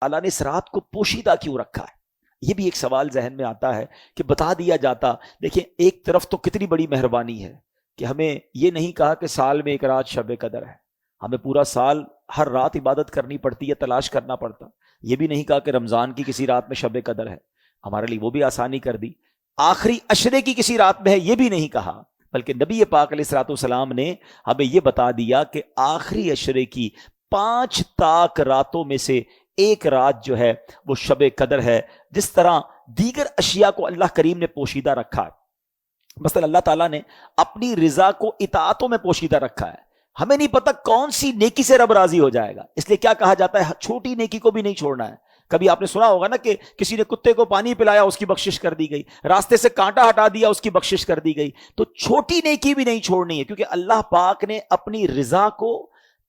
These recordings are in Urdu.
تعالیٰ نے اس رات کو پوشیدہ کیوں رکھا ہے؟ یہ بھی ایک سوال ذہن میں آتا ہے کہ بتا دیا جاتا. دیکھیں ایک طرف تو کتنی بڑی مہربانی ہے کہ ہمیں یہ نہیں کہا کہ سال میں ایک رات شب قدر ہے، ہمیں پورا سال ہر رات عبادت کرنی پڑتی ہے، تلاش کرنا پڑتا. یہ بھی نہیں کہا کہ رمضان کی کسی رات میں شب قدر ہے، ہمارے لیے وہ بھی آسانی کر دی. آخری عشرے کی کسی رات میں ہے، یہ بھی نہیں کہا، بلکہ نبی پاک علیہ الصلوۃ والسلام نے ہمیں یہ بتا دیا کہ آخری عشرے کی 5 تاک راتوں میں سے ایک رات جو ہے وہ شب قدر ہے. جس طرح دیگر اشیاء کو اللہ کریم نے پوشیدہ رکھا ہے، مثلا اللہ تعالیٰ نے اپنی رضا کو اطاعتوں میں پوشیدہ رکھا ہے. ہمیں نہیں پتا کون سی نیکی سے رب راضی ہو جائے گا، اس لیے کیا کہا جاتا ہے چھوٹی نیکی کو بھی نہیں چھوڑنا ہے. کبھی آپ نے سنا ہوگا نا کہ کسی نے کتے کو پانی پلایا، اس کی بخشش کر دی گئی، راستے سے کانٹا ہٹا دیا، اس کی بخشش کر دی گئی. تو چھوٹی نیکی بھی نہیں چھوڑنی ہے، کیونکہ اللہ پاک نے اپنی رضا کو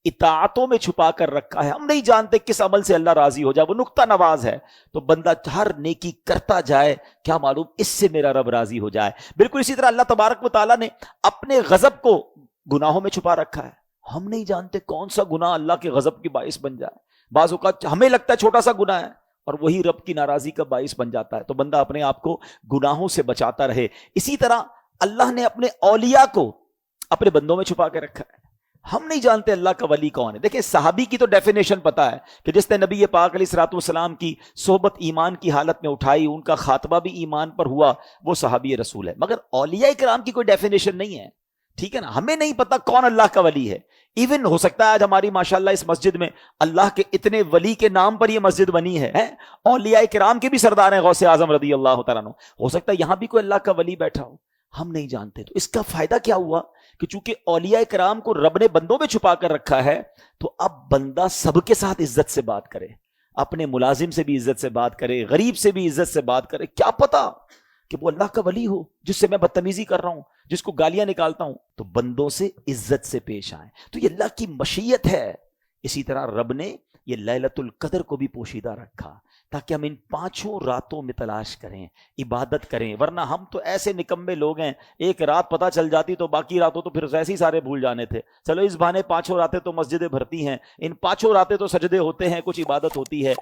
اطاعتوں میں چھپا کر رکھا ہے. ہم نہیں جانتے کس عمل سے اللہ راضی ہو جائے، وہ نقطہ نواز ہے. تو بندہ ہر نیکی کرتا جائے، کیا معلوم اس سے میرا رب راضی ہو جائے. بالکل اسی طرح اللہ تبارک و تعالیٰ نے اپنے غضب کو گناہوں میں چھپا رکھا ہے. ہم نہیں جانتے کون سا گناہ اللہ کے غضب کی باعث بن جائے. بعض اوقات ہمیں لگتا ہے چھوٹا سا گناہ ہے اور وہی رب کی ناراضی کا باعث بن جاتا ہے. تو بندہ اپنے آپ کو گناہوں سے بچاتا رہے. اسی طرح اللہ نے اپنے اولیاء کو اپنے بندوں میں چھپا کے رکھا ہے. ہم نہیں جانتے اللہ کا ولی کون ہے. دیکھیں صحابی کی تو ڈیفینیشن پتا ہے کہ جس نے نبی پاک علیہ الصلوۃ والسلام کی صحبت ایمان کی حالت میں اٹھائی، ان کا خاتمہ بھی ایمان پر ہوا، وہ صحابی رسول ہے. مگر اولیاء کرام کی کوئی ڈیفینیشن نہیں ہے، ٹھیک ہے نا. ہمیں نہیں پتا کون اللہ کا ولی ہے. ایون ہو سکتا ہے آج ہماری ماشاءاللہ اس مسجد میں اللہ کے اتنے ولی کے نام پر یہ مسجد بنی ہے، اولیاء کرام کے بھی سردار ہیں، غوث اعظم رضی اللہ تعالیٰ عنہ. ہو سکتا ہے یہاں بھی کوئی اللہ کا ولی بیٹھا ہو، ہم نہیں جانتے. تو اس کا فائدہ کیا ہوا کہ چونکہ اولیاء کرام کو رب نے بندوں میں چھپا کر رکھا ہے، تو اب بندہ سب کے ساتھ عزت سے بات کرے، اپنے ملازم سے بھی عزت سے بات کرے، غریب سے بھی عزت سے بات کرے. کیا پتا کہ وہ اللہ کا ولی ہو جس سے میں بدتمیزی کر رہا ہوں، جس کو گالیاں نکالتا ہوں. تو بندوں سے عزت سے پیش آئیں. تو یہ اللہ کی مشیت ہے. اسی طرح رب نے یہ لیلۃ القدر کو بھی پوشیدہ رکھا تاکہ ہم ان 5 راتوں میں تلاش کریں، عبادت کریں. ورنہ ہم تو ایسے نکمے لوگ ہیں، ایک رات پتہ چل جاتی تو باقی راتوں تو پھر ایسے ہی سارے بھول جانے تھے. چلو اس بہانے 5 راتیں تو مسجدیں بھرتی ہیں، ان 5 راتیں تو سجدے ہوتے ہیں، کچھ عبادت ہوتی ہے.